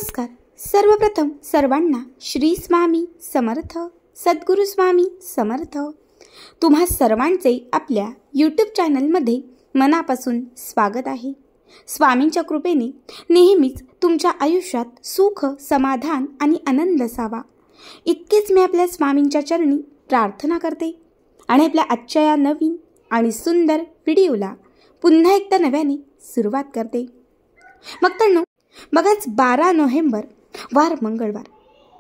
नमस्कार. सर्वप्रथम सर्वांना श्री स्वामी समर्थ, सद्गुरु स्वामी समर्थ. तुम्हा सर्वांचे आपल्या यूट्यूब चॅनलमध्ये मनापासून स्वागत आहे. स्वामींच्या कृपेने नेहमीच तुमच्या आयुष्यात सुख, समाधान आणि आनंद असावा, इतकेच मी आपल्या स्वामींच्या चरणी प्रार्थना करते आणि आपल्या आजच्या या नवीन आणि सुंदर व्हिडिओला पुन्हा एकदा नव्याने सुरुवात करते. मग बघाच 12 नोव्हेंबर वार मंगळवार.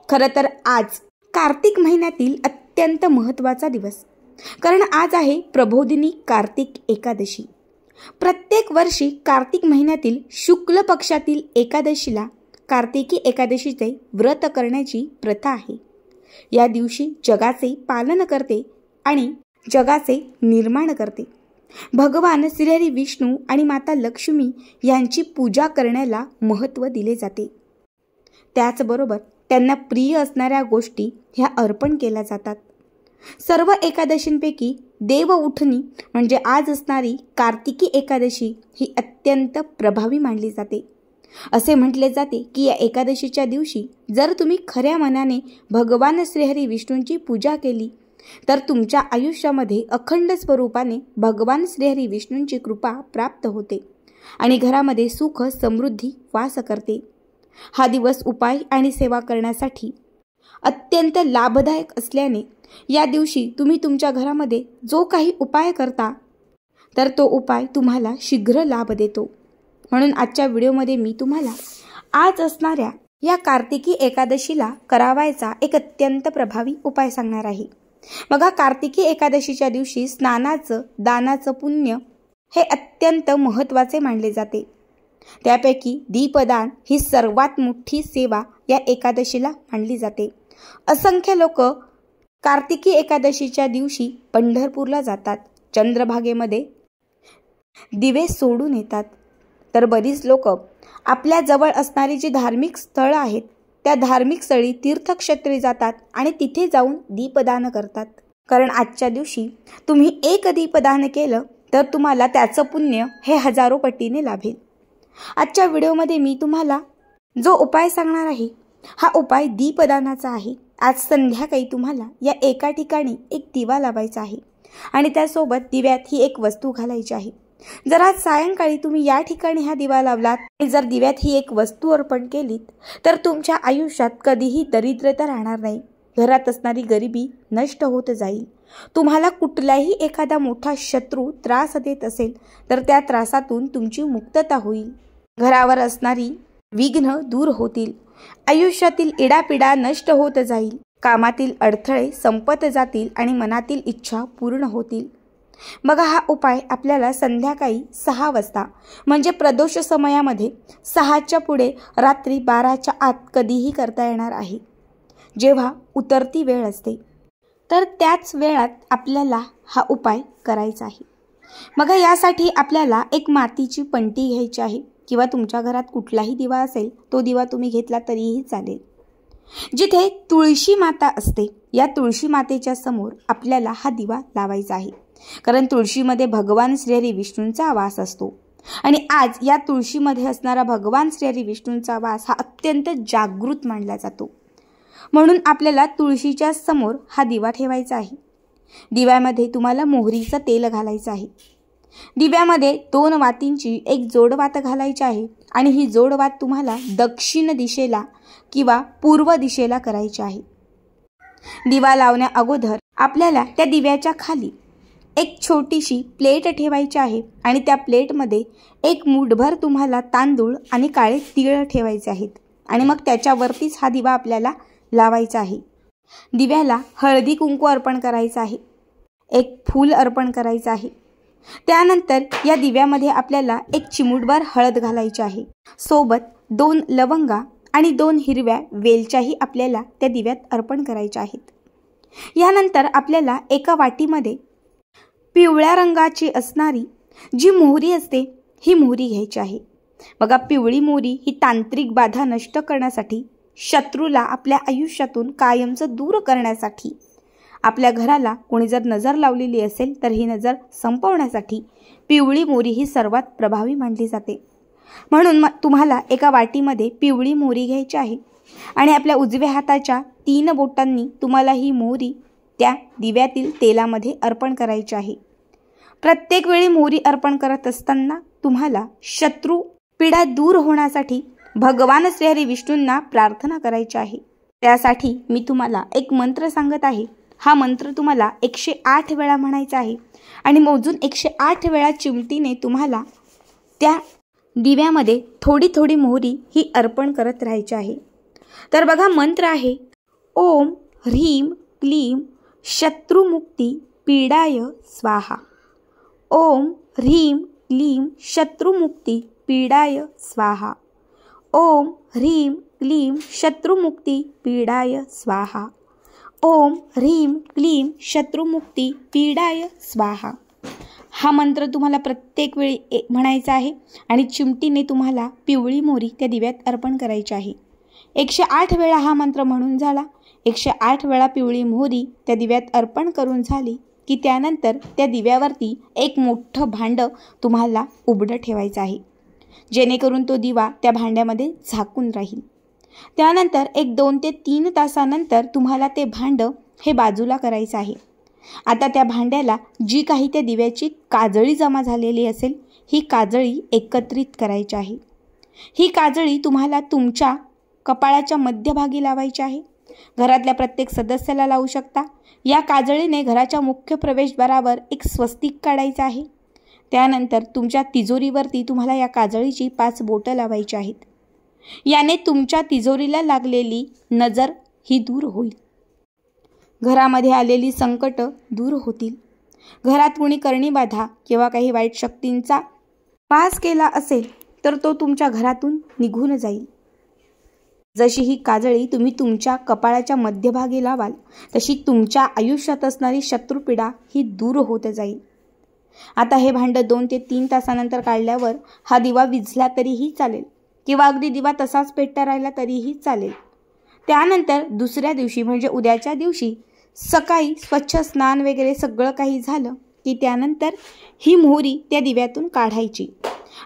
खरं तर आज कार्तिक महिन्यातील अत्यंत महत्त्वाचा दिवस, कारण आज आहे प्रबोधिनी कार्तिक एकादशी. प्रत्येक वर्षी कार्तिक महिन्यातील शुक्ल पक्षातील एकादशीला कार्तिकी एकादशीचे व्रत करण्याची प्रथा आहे. या दिवशी जगाचे पालन करते आणि जगाचे निर्माण करते भगवान श्रीहरी विष्णू आणि माता लक्ष्मी यांची पूजा करण्याला महत्त्व दिले जाते. त्याचबरोबर त्यांना प्रिय असणाऱ्या गोष्टी ह्या अर्पण केल्या जातात. सर्व एकादशींपैकी देव उठणी म्हणजे आज असणारी कार्तिकी एकादशी ही अत्यंत प्रभावी मानली जाते. असे म्हटले जाते की या एकादशीच्या दिवशी जर तुम्ही खऱ्या मनाने भगवान श्रीहरी विष्णूंची पूजा केली तर तुमच्या आयुष्यामध्ये अखंड स्वरूपाने भगवान श्रीहरी विष्णूंची कृपा प्राप्त होते आणि घरामध्ये सुख समृद्धी वास करते. हा दिवस उपाय आणि सेवा करण्यासाठी अत्यंत लाभदायक असल्याने या दिवशी तुम्ही तुमच्या घरामध्ये जो काही उपाय करता तर तो उपाय तुम्हाला शीघ्र लाभ देतो. म्हणून आजच्या व्हिडिओमध्ये मी तुम्हाला आज असणाऱ्या या कार्तिकी एकादशीला करावायचा एक अत्यंत प्रभावी उपाय सांगणार आहे. बघा, कार्तिकी एकादशीच्या दिवशी स्नानाचं, दानाचं पुण्य हे अत्यंत महत्त्वाचे मानले जाते. त्यापैकी दीपदान ही सर्वात मोठी सेवा या एकादशीला मानली जाते. असंख्य लोक कार्तिकी एकादशीच्या दिवशी पंढरपूरला जातात, चंद्रभागेमध्ये दिवे सोडून येतात. तर बरीच लोक आपल्या जवळ असणारी जी धार्मिक स्थळं आहेत त्या धार्मिक स्थळी तीर्थक्षेत्री जातात आणि तिथे जाऊन दीपदान करतात. कारण आजच्या दिवशी तुम्ही एक दीपदान केलं तर तुम्हाला त्याचं पुण्य हे हजारो पटीने लाभेल. आजच्या व्हिडिओमध्ये मी तुम्हाला जो उपाय सांगणार आहे हा उपाय दीपदानाचा आहे. आज संध्याकाळी तुम्हाला या एका ठिकाणी एक दिवा लावायचा आहे आणि त्यासोबत दिव्यात ही एक वस्तू घालायची आहे. जर आज सायंकाळी तुम्ही या ठिकाणी हा दिवा लावलात आणि जर दिव्यात ही एक वस्तू अर्पण केलीत तर तुमच्या आयुष्यात कधीही दरिद्रता राहणार नाही. घरात असणारी गरिबी नष्ट होत जाईल. तुम्हाला कुठलाही एखादा मोठा शत्रू त्रास देत असेल तर त्या त्रासातून तुमची मुक्तता होईल. घरावर असणारी विघ्न दूर होतील. आयुष्यातील इडापिडा नष्ट होत जाईल. कामातील अडथळे संपत जातील आणि मनातील इच्छा पूर्ण होतील. बघा, हा उपाय आपल्याला संध्याकाळी 6 वाजता म्हणजे प्रदोष समयामध्ये 6च्या पुढे रात्री 12च्या आत कधीही करता येणार आहे, जेव्हा उतरती वेळ असते. तर त्याच वेळात आपल्याला हा उपाय करायचा आहे. बघा, यासाठी आपल्याला एक मातीची पंटी घ्यायची आहे किंवा तुमच्या घरात कुठलाही दिवा असेल तो दिवा तुम्ही घेतला तरीही चालेल. जिथे तुळशी माता असते या तुळशी मातेच्या समोर आपल्याला हा दिवा लावायचा आहे. कारण तुळशीमध्ये भगवान श्रीहरी विष्णूंचा वास असतो आणि आज या तुळशीमध्ये असणारा भगवान श्रीहरी विष्णूंचा वास हा अत्यंत जागृत मानला जातो. म्हणून आपल्याला तुळशीच्या समोर हा दिवा ठेवायचा आहे. दिव्यामध्ये तुम्हाला मोहरीचं तेल घालायचं आहे. दिव्यामध्ये 2 वातींची एक जोडवात घालायची आहे आणि ही जोडवात तुम्हाला दक्षिण दिशेला किंवा पूर्व दिशेला करायची आहे. दिवा लावण्या अगोदर आपल्याला त्या दिव्याच्या खाली एक छोटीशी प्लेट ठेवायची आहे आणि त्या प्लेटमध्ये एक मूठभर तुम्हाला तांदूळ आणि काळे तीळ ठेवायचे आहेत आणि मग त्याच्यावरतीच हा दिवा आपल्याला लावायचा आहे. दिव्याला हळदी कुंकू अर्पण करायचं आहे, एक फूल अर्पण करायचं आहे. त्यानंतर या दिव्यामध्ये आपल्याला एक चिमूटभर हळद घालायची आहे. सोबत 2 लवंगा आणि 2 हिरव्या वेलच्याही आपल्याला त्या दिव्यात अर्पण करायच्या आहेत. यानंतर आपल्याला एका वाटीमध्ये पिवळ्या रंगाची असणारी जी मोहरी असते ही मोहरी घ्यायची आहे. बघा, पिवळी मोहरी ही तांत्रिक बाधा नष्ट करण्यासाठी, शत्रूला आपल्या आयुष्यातून कायमचं दूर करण्यासाठी, आपल्या घराला कोणी जर नजर लावलेली असेल तर ही नजर संपवण्यासाठी पिवळी मोहरी ही सर्वात प्रभावी मानली जाते. म्हणून तुम्हाला एका वाटीमध्ये पिवळी मोहरी घ्यायची आहे आणि आपल्या उजव्या हाताच्या 3 बोटांनी तुम्हाला ही मोहरी त्या दिव्यातील तेलामध्ये अर्पण करायची आहे। प्रत्येक वेळी मोहरी अर्पण करत असताना तुम्हाला शत्रू पीडा दूर होण्यासाठी भगवान श्रीहरी विष्णूंना प्रार्थना करायची आहे। त्यासाठी मी तुम्हाला एक मंत्र सांगत आहे। हा मंत्र तुम्हाला 108 वेळा म्हणायचा आहे आणि मोजून 108 वेळा चिमटीने तुम्हाला त्या दिव्यामध्ये थोडी थोडी मोहरी ही अर्पण करत राहायची आहे। तर बघा मंत्र आहे, ओम ह्रीम क्लीम शत्रुमुक्ती पीडाय स्वाहा। ओम ह्रीम क्लीम शत्रुमुक्ती पीडाय स्वाहा। ओम ह्रीम क्लीम शत्रुमुक्ती पीडाय स्वाहा। ओम ह्रीम क्लीम शत्रुमुक्ती पीडाय स्वाहा। हा मंत्र तुम्हाला प्रत्येक वेळी म्हणायचा आहे आणि चिमटीने तुम्हाला पिवळी मोहरी त्या दिव्यात अर्पण करायची आहे। 108 वेळा हा मंत्र म्हणून झाला। 108 वेळा पिवळी मोहरी त्या दिव्यात अर्पण करून झाली की त्यानंतर त्या दिव्यावरती एक मोठं भांडं तुम्हाला उघडं ठेवायचं आहे, जेणेकरून तो दिवा त्या भांड्यामध्ये झाकून राहील। त्यानंतर एक 2 ते 3 तासानंतर तुम्हाला ते भांडं हे बाजूला करायचं आहे। आता त्या भांड्याला जी काही त्या दिव्याची काजळी जमा झालेली असेल ही काजळी एकत्रित करायची आहे। ही काजळी तुम्हाला तुमच्या कपाळाच्या मध्यभागी लावायची आहे। घरातल्या प्रत्येक सदस्याला लावू शकता। या काजळीने घराच्या मुख्य प्रवेशद्वारावर एक स्वस्तिक काढायचं आहे। त्यानंतर तुमच्या तिजोरीवरती तुम्हाला या काजळीची 5 बोटं लावायची आहेत। याने तुमच्या तिजोरीला लागलेली नजर ही दूर होईल। घरामध्ये आलेली संकट दूर होतील। घरात कुणी करणी बाधा किंवा काही वाईट शक्तींचा वास केला असेल तर तो तुमच्या घरातून निघून जाईल। जशी ही काजळी तुम्ही तुमच्या कपाळाच्या मध्यभागी लावाल तशी तुमच्या आयुष्यात असणारी शत्रुपीडा ही दूर होत जाईल। आता हे भांडं 2 ते 3 तासानंतर काढल्यावर हा दिवा विझला तरीही चालेल किंवा अगदी दिवा तसाच पेटता राहिला तरीही चालेल। त्यानंतर दुसऱ्या दिवशी म्हणजे उद्याच्या दिवशी सकाळी स्वच्छ स्नान वगैरे सगळं काही झालं की त्यानंतर ही मोहरी त्या दिव्यातून काढायची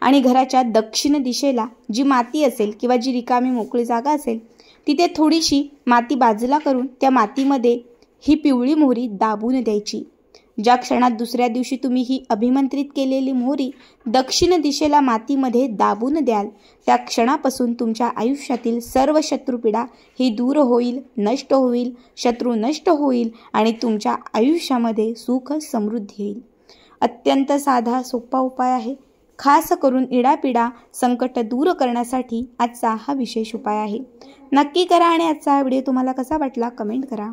आणि घराच्या दक्षिण दिशेला जी माती असेल किंवा जी रिकामी मोकळी जागा असेल तिथे थोडीशी माती बाजूला करून त्या मातीमध्ये ही पिवळी मोहरी दाबून द्यायची। ज्या क्षणात दुसऱ्या दिवशी तुम्ही ही अभिमंत्रित केलेली मोहरी दक्षिण दिशेला मातीमध्ये दाबून द्याल त्या क्षणापासून तुमच्या आयुष्यातील सर्व शत्रुपीडा ही दूर होईल, नष्ट होईल, शत्रू नष्ट होईल आणि तुमच्या आयुष्यामध्ये सुख समृद्धी येईल। अत्यंत साधा सोपा उपाय आहे। खास करून इडापिडा संकट दूर करण्यासाठी आजचा हा विशेष उपाय आहे। नक्की करा आणि आजचा हा व्हिडिओ तुम्हाला कसा वाटला कमेंट करा।